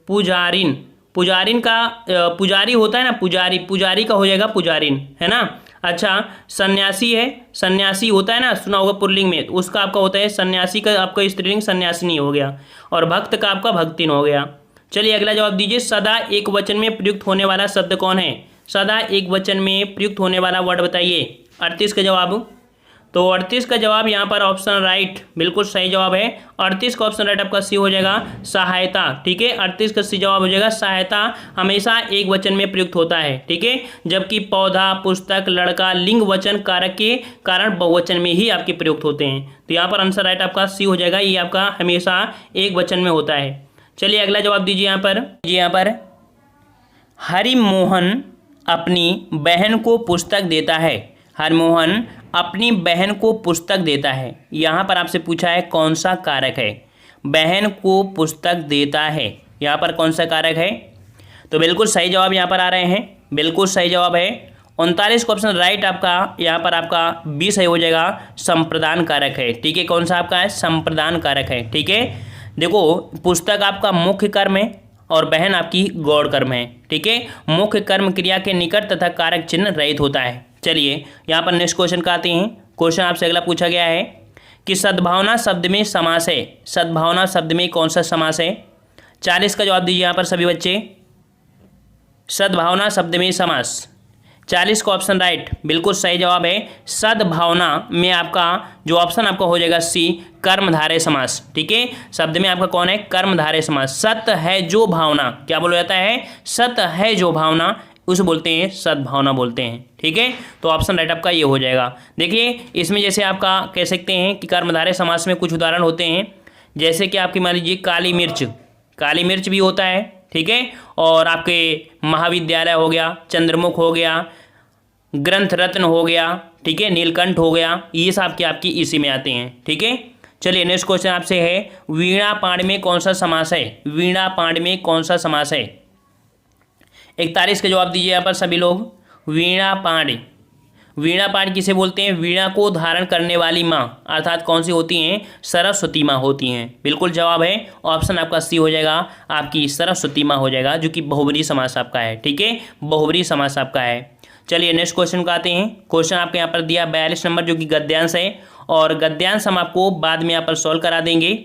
Speaker 1: पुजारिन, पुजारिन का पुजारी होता है ना, पुजारी, पुजारी का हो जाएगा पुजारिन, है ना। अच्छा, सन्यासी है, सन्यासी होता है ना, सुना होगा पुल्लिंग में, तो उसका आपका होता है सन्यासी का आपका स्त्रीलिंग सन्यासिनी हो गया, और भक्त का आपका भक्तिन हो गया। चलिए अगला जवाब दीजिए, सदा एक वचन में प्रयुक्त होने वाला शब्द कौन है? सदा एक वचन में प्रयुक्त होने वाला वर्ड बताइए। 38 का जवाब, तो 38 का जवाब यहाँ पर ऑप्शन राइट, बिल्कुल सही जवाब है। 38 का ऑप्शन राइट आपका सी हो जाएगा, सहायता। ठीक है, 38 का सी जवाब हो जाएगा, सहायता हमेशा एक वचन में प्रयुक्त होता है। ठीक है, जबकि पौधा, पुस्तक, लड़का लिंग वचन कारक के कारण बहुवचन में ही आपके प्रयुक्त होते हैं। तो यहाँ पर आंसर राइट आपका सी हो जाएगा, ये आपका हमेशा एक वचन में होता है। चलिए अगला जवाब दीजिए यहाँ पर हरिमोहन अपनी बहन को पुस्तक देता है। हरिमोहन अपनी बहन को पुस्तक देता है। यहाँ पर आपसे पूछा है कौन सा कारक है? बहन को पुस्तक देता है, यहाँ पर कौन सा कारक है? तो बिल्कुल सही जवाब यहाँ पर आ रहे हैं, बिल्कुल सही जवाब है 39 का ऑप्शन राइट आपका, यहाँ पर आपका 20 सही हो जाएगा, संप्रदान कारक है। ठीक है, कौन सा आपका है? संप्रदान कारक है। ठीक है, देखो पुस्तक आपका मुख्य कर्म है और बहन आपकी गौड़ कर्म है। ठीक है, मुख्य कर्म क्रिया के निकट तथा कारक चिन्ह रहित होता है। चलिए यहाँ पर नेक्स्ट क्वेश्चन का आते हैं। क्वेश्चन आपसे अगला पूछा गया है कि सद्भावना शब्द में समास है। सद्भावना शब्द में कौन सा समास है? 40 का जवाब दीजिए यहाँ पर सभी बच्चे। सद्भावना शब्द में समास, 40 का ऑप्शन राइट, बिल्कुल सही जवाब है। सद्भावना में आपका जो ऑप्शन आपका हो जाएगा सी, कर्मधारय समास। ठीक है, शब्द में आपका कौन है? कर्मधारय समास। सत है जो भावना, क्या बोला जाता है? सत है जो भावना, उसे बोलते हैं सद्भावना बोलते हैं। ठीक है, तो ऑप्शन राइट आपका ये हो जाएगा। देखिए इसमें जैसे आपका कह सकते हैं कि कर्मधारय समास में कुछ उदाहरण होते हैं, जैसे कि आपकी मान लीजिए काली मिर्च, काली मिर्च भी होता है। ठीक है, और आपके महाविद्यालय हो गया, चंद्रमुख हो गया, ग्रंथ रत्न हो गया, ठीक है, नीलकंठ हो गया, ये सब आपकी इसी में आते हैं। ठीक है, चलिए नेक्स्ट क्वेश्चन आपसे है वीणा पाण में कौन सा समास है? वीणा पाण में कौन सा समास है? 41 का जवाब दीजिए यहाँ पर सभी लोग। वीणा पाण, वीणा पाण किसे बोलते हैं? वीणा को धारण करने वाली माँ, अर्थात कौन सी होती हैं? सरस्वती माँ होती हैं। बिल्कुल जवाब है ऑप्शन आपका सी हो जाएगा, आपकी सरस्वती माँ हो जाएगा, जो कि बहुब्री समास आपका है। ठीक है, बहुब्री समास आपका है। चलिए नेक्स्ट क्वेश्चन को आते हैं। क्वेश्चन आपके यहाँ पर दिया 42 नंबर, जो कि गद्यांश है, और गद्यांश हम आपको बाद में यहाँ पर सॉल्व करा देंगे।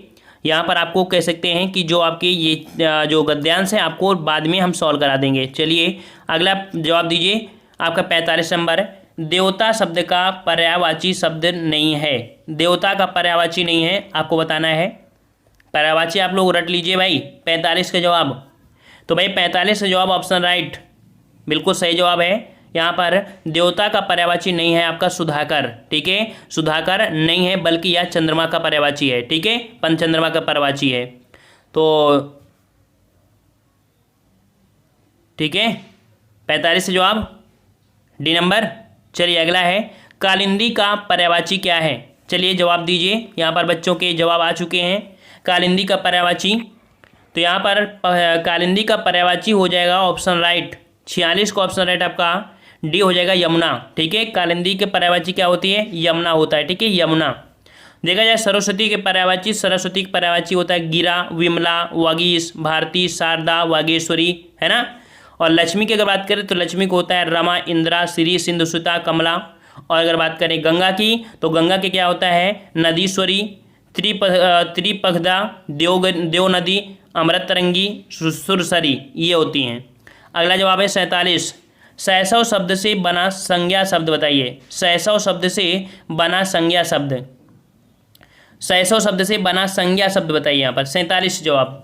Speaker 1: यहाँ पर आपको कह सकते हैं कि जो आपके ये जो गद्यांश है आपको बाद में हम सॉल्व करा देंगे। चलिए अगला जवाब दीजिए आपका 45 नंबर। देवता शब्द का पर्यायवाची शब्द नहीं है। देवता का पर्यायवाची नहीं है, आपको बताना है। पर्यायवाची आप लोग रट लीजिए भाई। 45 का जवाब, तो भाई 45 का जवाब ऑप्शन राइट, बिल्कुल सही जवाब है। यहाँ पर देवता का पर्यायवाची नहीं है आपका सुधाकर। ठीक है, सुधाकर नहीं है, बल्कि यह चंद्रमा का पर्यायवाची है। ठीक है, पंचचंद्रमा का पर्यायवाची है। तो ठीक है, 45 से जवाब डी नंबर। चलिए अगला है कालिंदी का पर्यायवाची क्या है? चलिए जवाब दीजिए। यहाँ पर बच्चों के जवाब आ चुके हैं। कालिंदी का पर्यायवाची, तो यहाँ पर कालिंदी का पर्यायवाची हो जाएगा ऑप्शन राइट, 46 का ऑप्शन राइट आपका डी हो जाएगा, यमुना। ठीक है, कालिंदी के पर्यायवाची क्या होती है? यमुना होता है। ठीक है, यमुना। देखा जाए सरस्वती के पर्यायवाची, सरस्वती के पर्यायवाची होता है गिरा, विमला, वागीश, भारती, शारदा, वागेश्वरी, है ना। और लक्ष्मी की अगर बात करें तो लक्ष्मी को होता है रमा, इंदिरा, श्री, सिंधुसुता, कमला। और अगर बात करें गंगा की, तो गंगा के क्या होता है? नदीश्वरी, त्रिपगदा, देव नदी, अमृतरंगी, सुरसरी, ये होती हैं। अगला जवाब है 47। शैशव शब्द से बना संज्ञा शब्द बताइए। शैशव शब्द से बना संज्ञा शब्द, शैशव शब्द से बना संज्ञा शब्द बताइए यहाँ पर। 47 जवाब,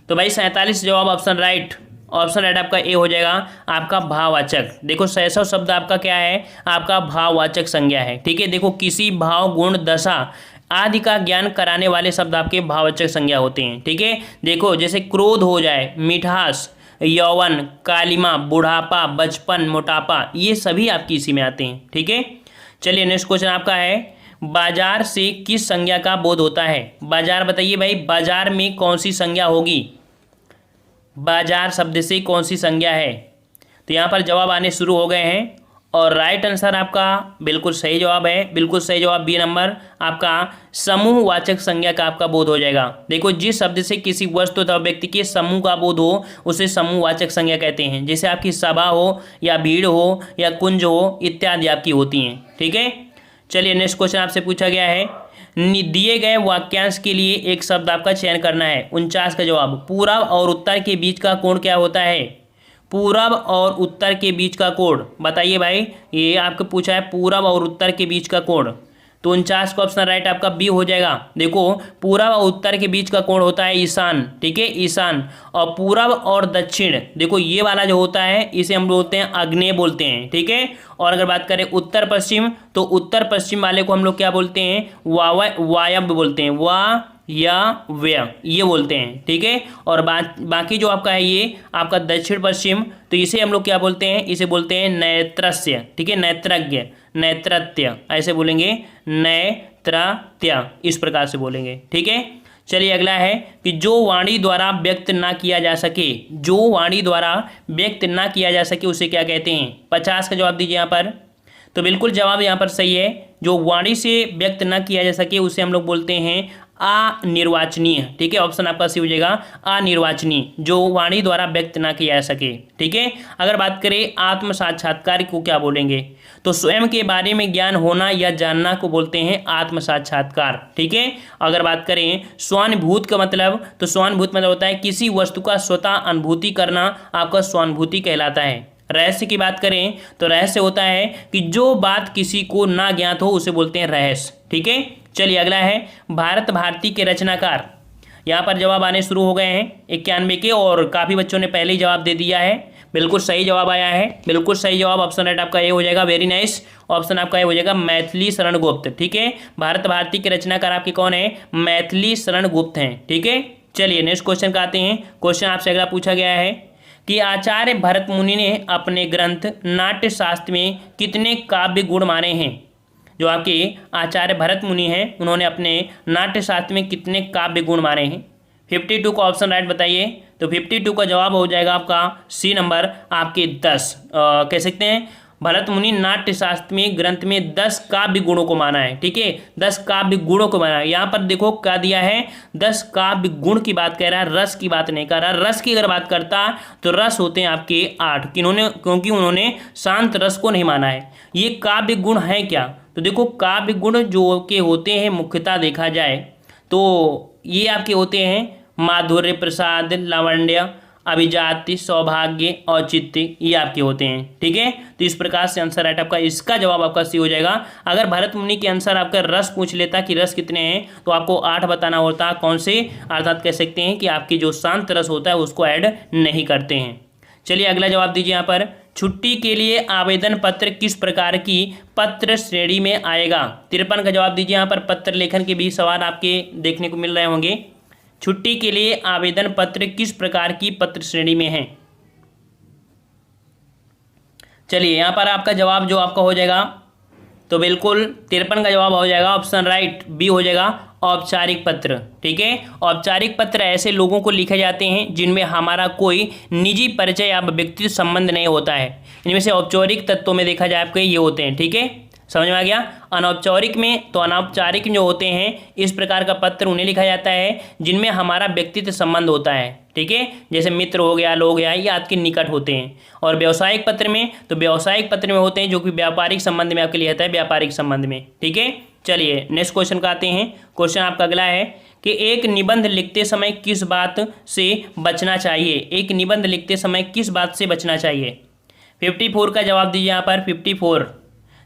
Speaker 1: तो भाई 47 जवाब ऑप्शन राइट, ऑप्शन राइट आपका ए हो जाएगा, आपका भाववाचक। देखो शैशव शब्द आपका क्या है? आपका भाववाचक संज्ञा है। ठीक है, देखो किसी भाव, गुण, दशा आदि का ज्ञान कराने वाले शब्द आपके भाववाचक संज्ञा होते हैं। ठीक है, देखो जैसे क्रोध हो जाए, मिठास, यौवन, कालिमा, बुढ़ापा, बचपन, मोटापा, ये सभी आपकी इसी में आते हैं। ठीक है, चलिए नेक्स्ट क्वेश्चन आपका है बाजार से किस संज्ञा का बोध होता है? बाजार बताइए भाई, बाजार में कौन सी संज्ञा होगी? बाजार शब्द से कौन सी संज्ञा है? तो यहाँ पर जवाब आने शुरू हो गए हैं और राइट आंसर आपका बिल्कुल सही जवाब है, बिल्कुल सही जवाब बी नंबर आपका समूहवाचक संज्ञा का आपका बोध हो जाएगा। देखो, जिस शब्द से किसी वस्तु अथवा व्यक्ति के समूह का बोध हो उसे समूहवाचक संज्ञा कहते हैं। जैसे आपकी सभा हो या भीड़ हो या कुंज हो इत्यादि आपकी होती हैं। ठीक है, चलिए नेक्स्ट क्वेश्चन आपसे पूछा गया है, दिए गए वाक्यांश के लिए एक शब्द आपका चयन करना है। 49 का जवाब, पूरब और उत्तर के बीच का कोण क्या होता है? पूरब और उत्तर के बीच का कोण बताइए भाई, ये आपको पूछा है पूरब और उत्तर के बीच का कोण, तो 49 का ऑप्शन राइट आपका बी हो जाएगा। देखो, पूरब और उत्तर के बीच का कोण होता है ईशान, ठीक है, ईशान। और पूरब और दक्षिण, देखो ये वाला जो होता है इसे हम बोलते हैं आग्नेय बोलते हैं, ठीक है। और अगर बात करें उत्तर पश्चिम, तो उत्तर पश्चिम वाले को हम लोग क्या बोलते हैं? वायव्य बोलते हैं, वा या व्यय ये बोलते हैं, ठीक है। और बाकी जो आपका है ये आपका दक्षिण पश्चिम, तो इसे हम लोग क्या बोलते हैं? इसे बोलते हैं नैत्रस्य, ठीक है, नैत्रज्ञ, नैत्रत्य ऐसे बोलेंगे, नैत्रत्य इस प्रकार से बोलेंगे, ठीक है। चलिए अगला है कि जो वाणी द्वारा व्यक्त ना किया जा सके, जो वाणी द्वारा व्यक्त ना किया जा सके उसे क्या कहते हैं? 50 का जवाब दीजिए यहाँ पर। तो बिल्कुल जवाब यहाँ पर सही है, जो वाणी से व्यक्त ना किया जा सके उसे हम लोग बोलते हैं अनिर्वाचनीय, ठीक है, ऑप्शन आपका सी हो जाएगा अनिर्वाचनीय, जो वाणी द्वारा व्यक्त ना किया जा सके, ठीक है। अगर बात करें आत्म साक्षात्कार को क्या बोलेंगे, तो स्वयं के बारे में ज्ञान होना या जानना को बोलते हैं आत्म साक्षात्कार, ठीक है। अगर बात करें स्वानुभूत का मतलब, तो स्वानुभूत मतलब होता है किसी वस्तु का स्वतः अनुभूति करना, आपका स्वानुभूति कहलाता है। रहस्य की बात करें तो रहस्य होता है कि जो बात किसी को ना ज्ञात हो उसे बोलते हैं रहस्य, ठीक है। चलिए अगला है भारत भारती के रचनाकार, यहाँ पर जवाब आने शुरू हो गए हैं 91 के, और काफ़ी बच्चों ने पहले ही जवाब दे दिया है। बिल्कुल सही जवाब आया है, बिल्कुल सही जवाब, ऑप्शन राइट आपका ए हो जाएगा, वेरी नाइस, ऑप्शन आपका ए हो जाएगा मैथिली शरण गुप्त, ठीक है। भारत भारती के रचनाकार आपके कौन है? मैथिली शरण गुप्त हैं, ठीक है। चलिए नेक्स्ट क्वेश्चन का आते हैं। क्वेश्चन आपसे अगला पूछा गया है कि आचार्य भरत मुनि ने अपने ग्रंथ नाट्य शास्त्र में कितने काव्य गुण माने हैं? जो आपके आचार्य भरत मुनि हैं उन्होंने अपने नाट्य शास्त्र में कितने काव्य गुण माने हैं? 52 का ऑप्शन राइट बताइए। तो 52 का जवाब हो जाएगा आपका सी नंबर आपके 10। कह सकते हैं भरत मुनि नाट्य शास्त्र में ग्रंथ में 10 काव्य गुणों को माना है, ठीक है, 10 काव्य गुणों को माना है। यहाँ पर देखो क्या दिया है, 10 काव्य गुण की बात कह रहा है, रस की बात नहीं कर रहा। रस की अगर बात करता तो रस होते हैं आपके 8, क्योंकि उन्होंने शांत रस को नहीं माना है। ये काव्य गुण है क्या? तो देखो काव्य गुण जो के होते हैं मुख्यतः देखा जाए तो ये आपके होते हैं माधुर्य, प्रसाद, लावण्य, अभिजाति, सौभाग्य, औचित्य, ये आपके होते हैं, ठीक है। तो इस प्रकार से आंसर राइट आपका, इसका जवाब आपका सी हो जाएगा। अगर भरत मुनि के आंसर आपका रस पूछ लेता कि रस कितने हैं तो आपको 8 बताना होता, कौन से, अर्थात कह सकते हैं कि आपकी जो शांत रस होता है उसको ऐड नहीं करते हैं। चलिए अगला जवाब दीजिए यहाँ पर, छुट्टी के लिए आवेदन पत्र किस प्रकार की पत्र श्रेणी में आएगा? 53 का जवाब दीजिए यहाँ पर। पत्र लेखन के भी सवाल आपके देखने को मिल रहे होंगे। छुट्टी के लिए आवेदन पत्र किस प्रकार की पत्र श्रेणी में है? चलिए यहाँ पर आपका जवाब जो आपका हो जाएगा, तो बिल्कुल 53 का जवाब हो जाएगा, ऑप्शन राइट बी हो जाएगा, औपचारिक पत्र, ठीक है। औपचारिक पत्र ऐसे लोगों को लिखे जाते हैं जिनमें हमारा कोई निजी परिचय या व्यक्तिगत संबंध नहीं होता है। इनमें से औपचारिक तत्वों में देखा जाए आपके ये होते हैं, ठीक है, समझ में आ गया। अनौपचारिक में, तो अनौपचारिक जो होते हैं इस प्रकार का पत्र उन्हें लिखा जाता है जिनमें हमारा व्यक्तिगत संबंध होता है, ठीक है, जैसे मित्र हो गया, लोग या ये आपके निकट होते हैं। और व्यावसायिक पत्र में, तो व्यावसायिक पत्र में होते हैं जो कि व्यापारिक संबंध में आपके लिए होता है, व्यापारिक संबंध में, ठीक है। चलिए नेक्स्ट क्वेश्चन का आते हैं। क्वेश्चन आपका अगला है कि एक निबंध लिखते समय किस बात से बचना चाहिए? एक निबंध लिखते समय किस बात से बचना चाहिए? 54 का जवाब दीजिए यहाँ पर। 54,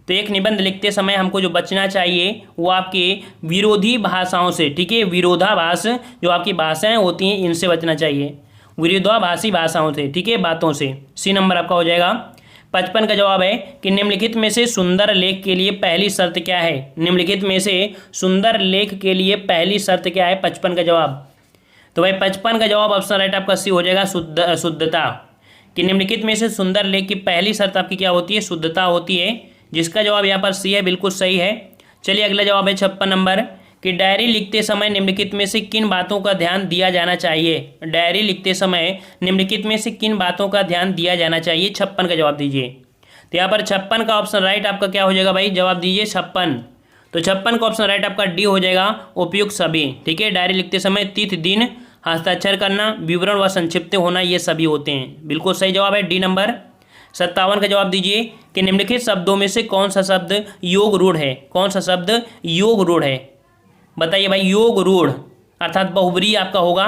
Speaker 1: तो एक निबंध लिखते समय हमको जो बचना चाहिए वो आपके विरोधी भाषाओं से, ठीक है, विरोधाभास जो आपकी भाषाएं होती हैं इनसे बचना चाहिए, विरोधाभासी भाषाओं से, ठीक है, बातों से। सी नंबर आपका हो जाएगा। 55 का जवाब है कि निम्नलिखित में से सुंदर लेख के लिए पहली शर्त क्या है? निम्नलिखित में से सुंदर लेख के लिए पहली शर्त क्या है? 55 का जवाब, तो भाई 55 का जवाब ऑप्शन राइट आपका सी हो जाएगा, शुद्धता। कि निम्नलिखित में से सुंदर लेख की पहली शर्त आपकी क्या होती है? शुद्धता होती है, जिसका जवाब यहाँ पर सी है, बिल्कुल सही है। चलिए अगला जवाब है 56 नंबर कि डायरी लिखते समय निम्नलिखित में से किन बातों का ध्यान दिया जाना चाहिए? डायरी लिखते समय निम्नलिखित में से किन बातों का ध्यान दिया जाना चाहिए? 56 का जवाब दीजिए। तो यहाँ पर 56 का ऑप्शन राइट आपका क्या हो जाएगा भाई, जवाब दीजिए 56। तो 56 का ऑप्शन राइट आपका डी हो जाएगा, उपयुक्त सभी। ठीक है, डायरी लिखते समय तिथि दिन हस्ताक्षर करना, विवरण व संक्षिप्त होना, ये सभी होते हैं। बिल्कुल सही जवाब है डी नंबर। 57 का जवाब दीजिए कि निम्नलिखित शब्दों में से कौन सा शब्द योग रूढ़ है, कौन सा शब्द योग रूढ़ है, बताइए भाई। योग रूढ़ अर्थात बहुब्री आपका होगा,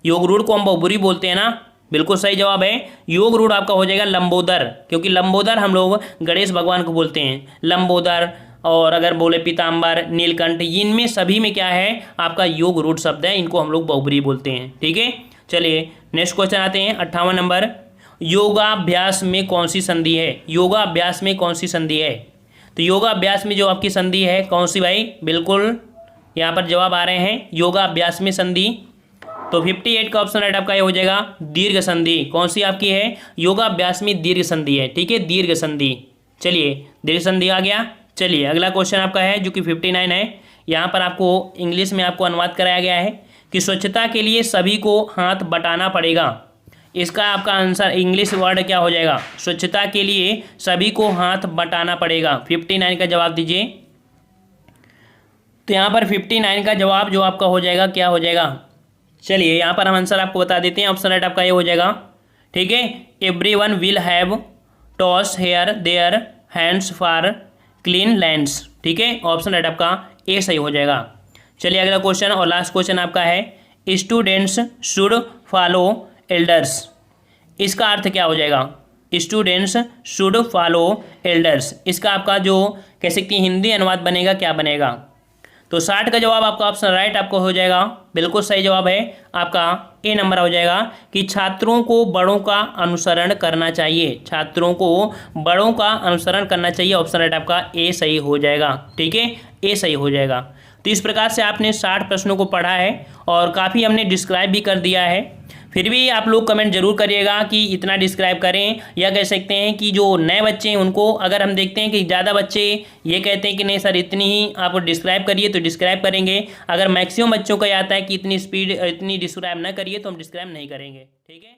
Speaker 1: योग रूढ़ को हम बहुब्री बोलते हैं ना। बिल्कुल सही जवाब है, योग रूढ़ आपका हो जाएगा लंबोदर, क्योंकि लंबोदर हम लोग गणेश भगवान को बोलते हैं लंबोदर। और अगर बोले पीताम्बर, नीलकंठ, इनमें सभी में क्या है आपका योग रूढ़ शब्द है, इनको हम लोग बहुब्री बोलते हैं। ठीक है, चलिए नेक्स्ट क्वेश्चन आते हैं 58 नंबर। योगाभ्यास में कौन सी संधि है, योगाभ्यास में कौन सी संधि है। तो योगाभ्यास में जो आपकी संधि है कौन सी भाई, बिल्कुल यहाँ पर जवाब आ रहे हैं योगाभ्यास में संधि। तो 58 का ऑप्शन राइट आपका ये हो जाएगा दीर्घ संधि। कौन सी आपकी है, योगाभ्यास में दीर्घ संधि है। ठीक है, दीर्घ संधि। चलिए दीर्घ संधि आ गया। चलिए अगला क्वेश्चन आपका है जो कि 59 है। यहाँ पर आपको इंग्लिश में आपको अनुवाद कराया गया है कि स्वच्छता के लिए सभी को हाथ बटाना पड़ेगा। इसका आपका आंसर इंग्लिश वर्ड क्या हो जाएगा, स्वच्छता के लिए सभी को हाथ बटाना पड़ेगा। 59 का जवाब दीजिए। तो यहाँ पर 59 का जवाब जो आपका हो जाएगा क्या हो जाएगा, चलिए यहाँ पर हम आंसर आपको बता देते हैं। ऑप्शन राइट आपका ये हो जाएगा। ठीक है, everyone will have toss here their hands for clean lands. ठीक है, ऑप्शन राइट आपका ए सही हो जाएगा। चलिए अगला क्वेश्चन और लास्ट क्वेश्चन आपका है, स्टूडेंट्स शुड फॉलो एल्डर्स। इसका अर्थ क्या हो जाएगा, स्टूडेंट्स शुड फॉलो एल्डर्स। इसका आपका जो कह सकते हैं हिंदी अनुवाद बनेगा क्या बनेगा। तो 60 का जवाब आपका ऑप्शन राइट आपको हो जाएगा। बिल्कुल सही जवाब है आपका ए नंबर हो जाएगा कि छात्रों को बड़ों का अनुसरण करना चाहिए, छात्रों को बड़ों का अनुसरण करना चाहिए। ऑप्शन राइट आपका ए सही हो जाएगा। ठीक है, ए सही हो जाएगा। तो इस प्रकार से आपने 60 प्रश्नों को पढ़ा है और काफ़ी हमने डिस्क्राइब भी कर दिया है। फिर भी आप लोग कमेंट जरूर करिएगा कि इतना डिस्क्राइब करें, या कह सकते हैं कि जो नए बच्चे हैं उनको, अगर हम देखते हैं कि ज़्यादा बच्चे ये कहते हैं कि नहीं सर इतनी ही आप डिस्क्राइब करिए तो डिस्क्राइब करेंगे। अगर मैक्सिमम बच्चों का आता है कि इतनी स्पीड इतनी डिस्क्राइब ना करिए तो हम डिस्क्राइब नहीं करेंगे। ठीक है।